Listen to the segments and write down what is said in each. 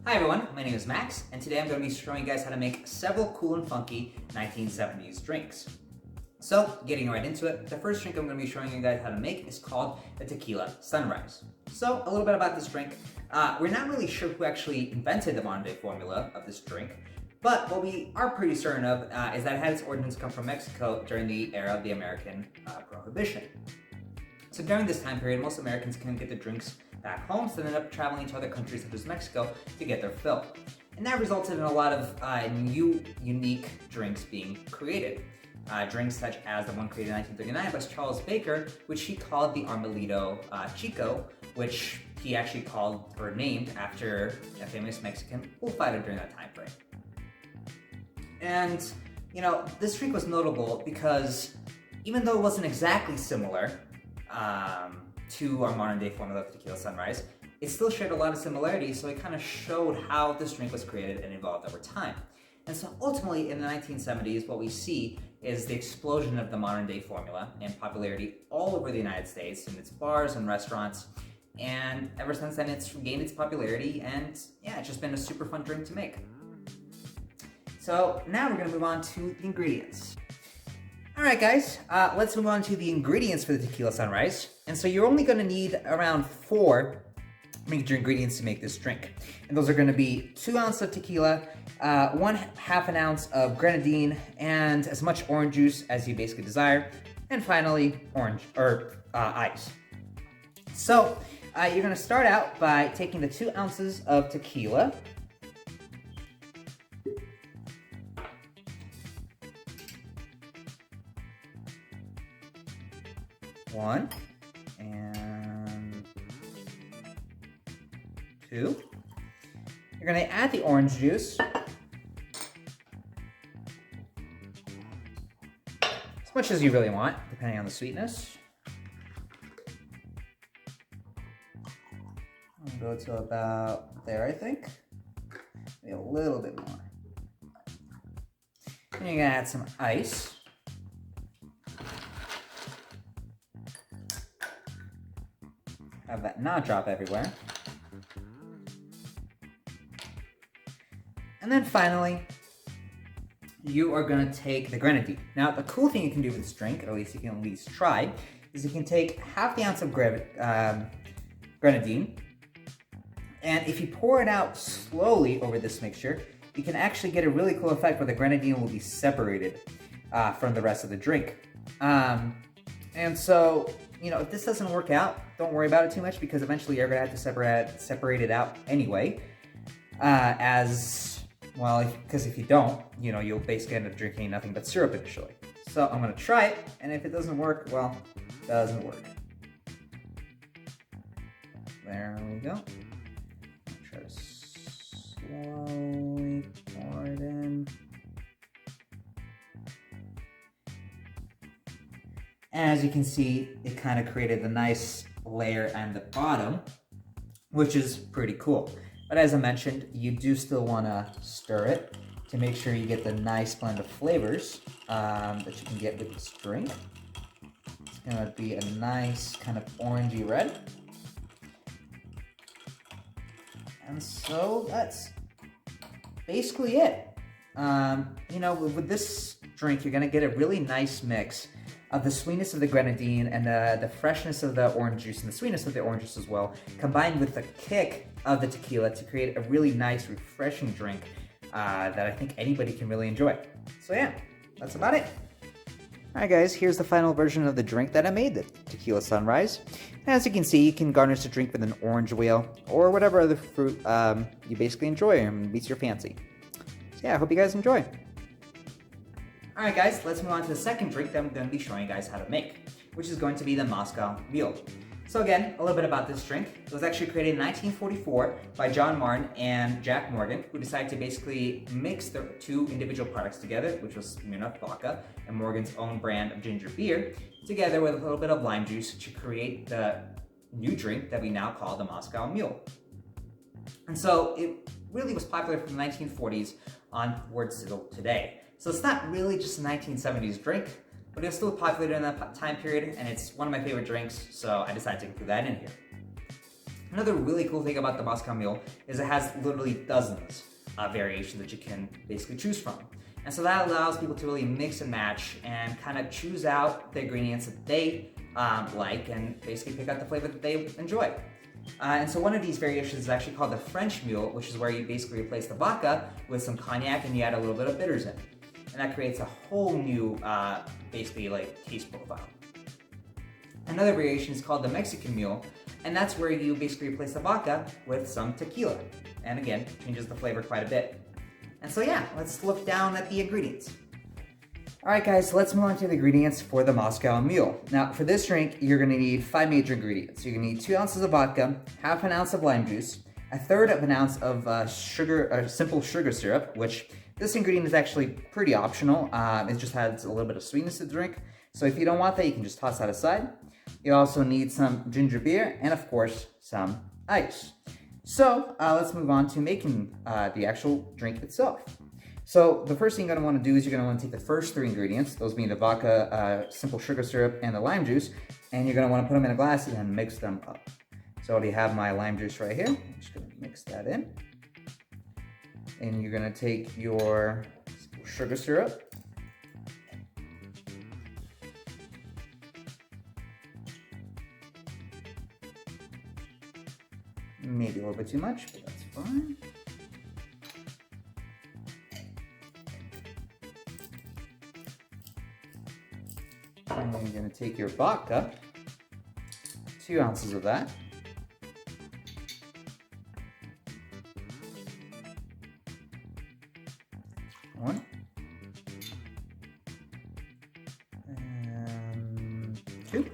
Hi everyone, my name is Max, and today I'm going to be showing you guys how to make several cool and funky 1970s drinks. So, getting right into it, the first drink I'm going to be showing you guys how to make is called the Tequila Sunrise. So, a little bit about this drink. We're not really sure who actually invented the modern day formula of this drink, but what we are pretty certain of is that it had its origins come from Mexico during the era of the American Prohibition. So during this time period, most Americans couldn't get the drinks back home, so they ended up traveling to other countries such as Mexico to get their fill. And that resulted in a lot of new, unique drinks being created. Drinks such as the one created in 1939 by Charles Baker, which he called the Armadillo Chico, which he actually called or named after a famous Mexican bullfighter during that time frame. And, you know, this drink was notable because even though it wasn't exactly similar to our modern day formula of Tequila Sunrise, it still shared a lot of similarities, so it kind of showed how this drink was created and evolved over time. And so ultimately in the 1970s, what we see is the explosion of the modern day formula and popularity all over the United States in its bars and restaurants. And ever since then, it's gained its popularity, and yeah, it's just been a super fun drink to make. So now we're gonna move on to the ingredients. All right, guys, let's move on to the ingredients for the Tequila Sunrise. And so you're only gonna need around 4 major ingredients to make this drink. And those are gonna be 2 ounces of tequila, 1/2 ounce of grenadine, and as much orange juice as you basically desire. And finally, ice. So you're gonna start out by taking the 2 ounces of tequila, one and 2. You're going to add the orange juice, as much as you really want, depending on the sweetness. I'll go to about there, I think. Maybe a little bit more. And you're going to add some ice. Have that not drop everywhere. And then finally, you are gonna take the grenadine. Now, the cool thing you can do with this drink, or at least you can at least try, is you can take 1/2 ounce of grenadine, and if you pour it out slowly over this mixture, you can actually get a really cool effect where the grenadine will be separated from the rest of the drink. And so, you know, if this doesn't work out, don't worry about it too much, because eventually you're gonna have to separate it out anyway. Because if you don't, you know, you'll basically end up drinking nothing but syrup initially. So I'm gonna try it, and if it doesn't work, well, it doesn't work. There we go. Try to slowly pour it in. And as you can see, it kind of created the nice layer on the bottom, which is pretty cool. But as I mentioned, you do still want to stir it to make sure you get the nice blend of flavors that you can get with this drink. It's going to be a nice kind of orangey red. And so that's basically it. You know, with this drink, you're going to get a really nice mix of the sweetness of the grenadine and the freshness of the orange juice and the sweetness of the orange juice as well, combined with the kick of the tequila to create a really nice, refreshing drink that I think anybody can really enjoy. So yeah, that's about it. Alright guys, here's the final version of the drink that I made, the Tequila Sunrise. As you can see, you can garnish the drink with an orange wheel or whatever other fruit you basically enjoy and meets your fancy. So yeah, I hope you guys enjoy. Alright guys, let's move on to the second drink that I'm going to be showing you guys how to make, which is going to be the Moscow Mule. So again, a little bit about this drink. It was actually created in 1944 by John Martin and Jack Morgan, who decided to basically mix their 2 individual products together, which was Vodka and Morgan's own brand of ginger beer, together with a little bit of lime juice to create the new drink that we now call the Moscow Mule. And so it really was popular from the 1940s onwards till today. So it's not really just a 1970s drink, but it's still popular in that time period, and it's one of my favorite drinks, so I decided to include that in here. Another really cool thing about the Moscow Mule is it has literally dozens of variations that you can basically choose from. And so that allows people to really mix and match and kind of choose out the ingredients that they like and basically pick out the flavor that they enjoy. And so one of these variations is actually called the French Mule, which is where you basically replace the vodka with some cognac and you add a little bit of bitters in. And that creates a whole new, basically like taste profile. Another variation is called the Mexican Mule, and that's where you basically replace the vodka with some tequila. And again, changes the flavor quite a bit. And so yeah, let's look down at the ingredients. All right guys, so let's move on to the ingredients for the Moscow Mule. Now for this drink, you're gonna need 5 major ingredients. You're gonna need 2 ounces of vodka, ½ ounce of lime juice, 1/3 ounce of simple sugar syrup, which this ingredient is actually pretty optional. It just adds a little bit of sweetness to the drink. So if you don't want that, you can just toss that aside. You also need some ginger beer and of course, some ice. So let's move on to making the actual drink itself. So the first thing you're going to want to do is you're going to want to take the first 3 ingredients, those being the vodka, simple sugar syrup, and the lime juice, and you're going to want to put them in a glass and mix them up. So I already have my lime juice right here. I'm just going to mix that in. And you're going to take your sugar syrup. Maybe a little bit too much, but that's fine. And then you're going to take your vodka, 2 ounces of that. One. And 2.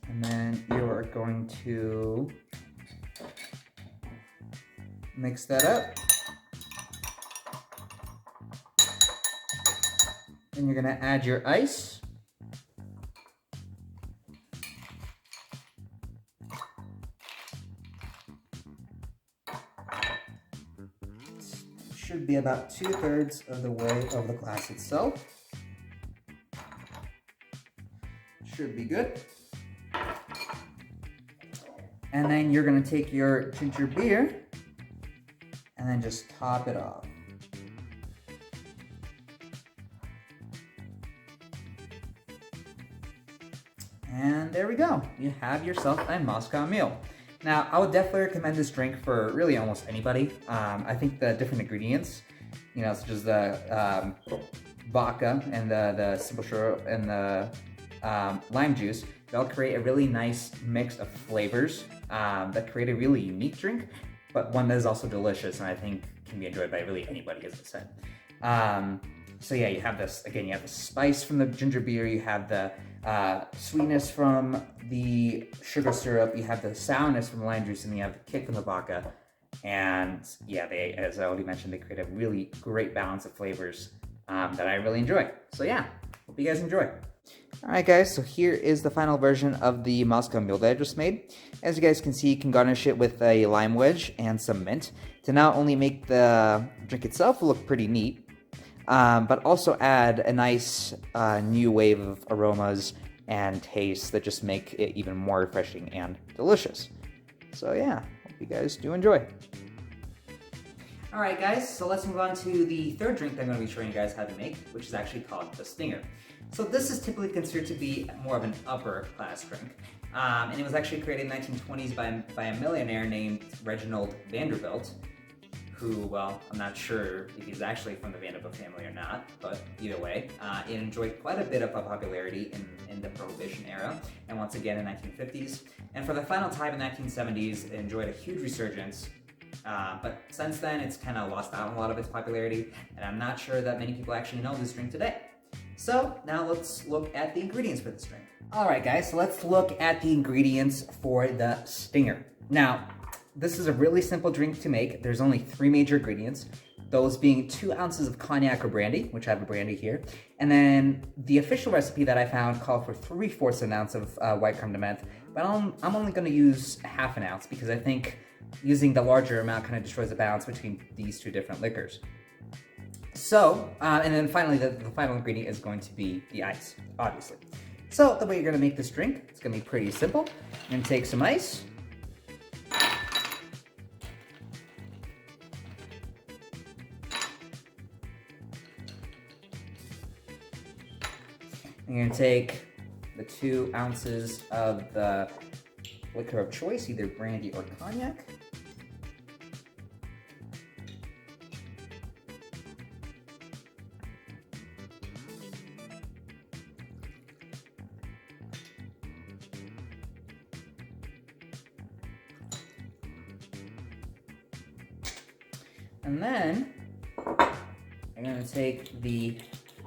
And then you are going to mix that up. And you're going to add your ice. Should be about 2/3 of the way of the glass itself. Should be good. And then you're going to take your ginger beer and then just top it off. And there we go. You have yourself a Moscow Mule. Now, I would definitely recommend this drink for really almost anybody. I think the different ingredients, you know, such as the vodka and the simple syrup and the lime juice, they'll create a really nice mix of flavors that create a really unique drink, but one that is also delicious and I think can be enjoyed by really anybody, as I said. So yeah, you have this, again, you have the spice from the ginger beer, you have the sweetness from the sugar syrup, you have the sourness from the lime juice, and you have the kick from the vodka. And yeah, they, as I already mentioned, they create a really great balance of flavors that I really enjoy. So yeah, hope you guys enjoy. Alright guys, so here is the final version of the Moscow Mule that I just made. As you guys can see, you can garnish it with a lime wedge and some mint to not only make the drink itself look pretty neat, but also add a nice new wave of aromas and tastes that just make it even more refreshing and delicious. So yeah, hope you guys do enjoy. Alright guys, so let's move on to the third drink that I'm going to be showing you guys how to make, which is actually called the Stinger. So this is typically considered to be more of an upper class drink. And it was actually created in the 1920s by a millionaire named Reginald Vanderbilt, who, well, I'm not sure if he's actually from the Vanderbilt family or not, but either way, it enjoyed quite a bit of popularity in the Prohibition era, and once again in the 1950s. And for the final time in the 1970s, it enjoyed a huge resurgence. But since then, it's kind of lost out on a lot of its popularity, and I'm not sure that many people actually know this drink today. So now let's look at the ingredients for this drink. Alright guys, so let's look at the ingredients for the Stinger. Now, this is a really simple drink to make. There's only 3 major ingredients, those being 2 ounces of cognac or brandy, which I have a brandy here, and then the official recipe that I found called for 3/4 an ounce of white crème de menthe, but I'm only going to use ½ an ounce because I think using the larger amount kind of destroys the balance between these 2 different liquors. So, and then finally, the final ingredient is going to be the ice, obviously. So the way you're going to make this drink, it's going to be pretty simple. You're going to take some ice, You're gonna take the 2 ounces of the liquor of choice, either brandy or cognac. And then I'm going to take the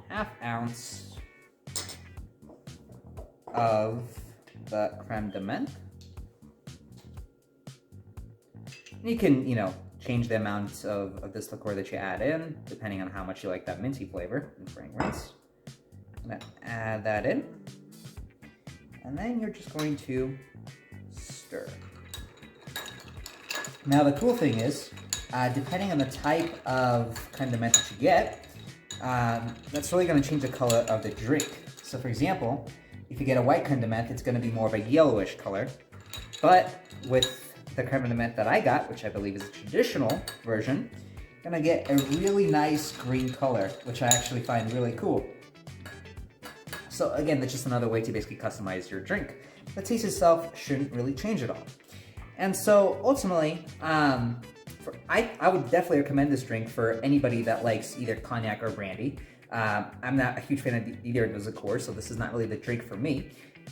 1/2 ounce of the Crème de Menthe. You can, change the amount of this liqueur that you add in, depending on how much you like that minty flavor and fragrance. I'm going to add that in. And then you're just going to stir. Now the cool thing is, depending on the type of Crème de Menthe that you get, that's really going to change the color of the drink. So for example, if you get a white Crème de Menthe, it's going to be more of a yellowish color. But with the Crème de Menthe that I got, which I believe is a traditional version, you're going to get a really nice green color, which I actually find really cool. So again, that's just another way to basically customize your drink. The taste itself shouldn't really change at all. And so ultimately, I would definitely recommend this drink for anybody that likes either cognac or brandy. I'm not a huge fan of either of those, of course, so this is not really the drink for me.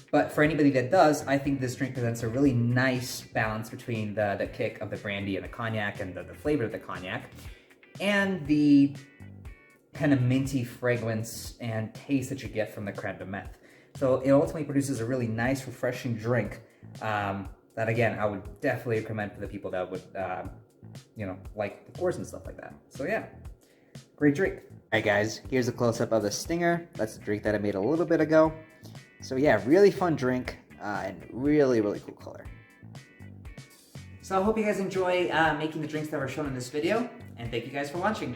But for anybody that does, I think this drink presents a really nice balance between the kick of the brandy and the cognac and the flavor of the cognac and the kind of minty fragrance and taste that you get from the Crème de Menthe. So it ultimately produces a really nice, refreshing drink that, again, I would definitely recommend for the people that would like liqueurs and stuff like that. So yeah, great drink. All right, guys, here's a close-up of the Stinger. That's the drink that I made a little bit ago. So yeah, really fun drink and really, really cool color. So I hope you guys enjoy making the drinks that were shown in this video, and thank you guys for watching.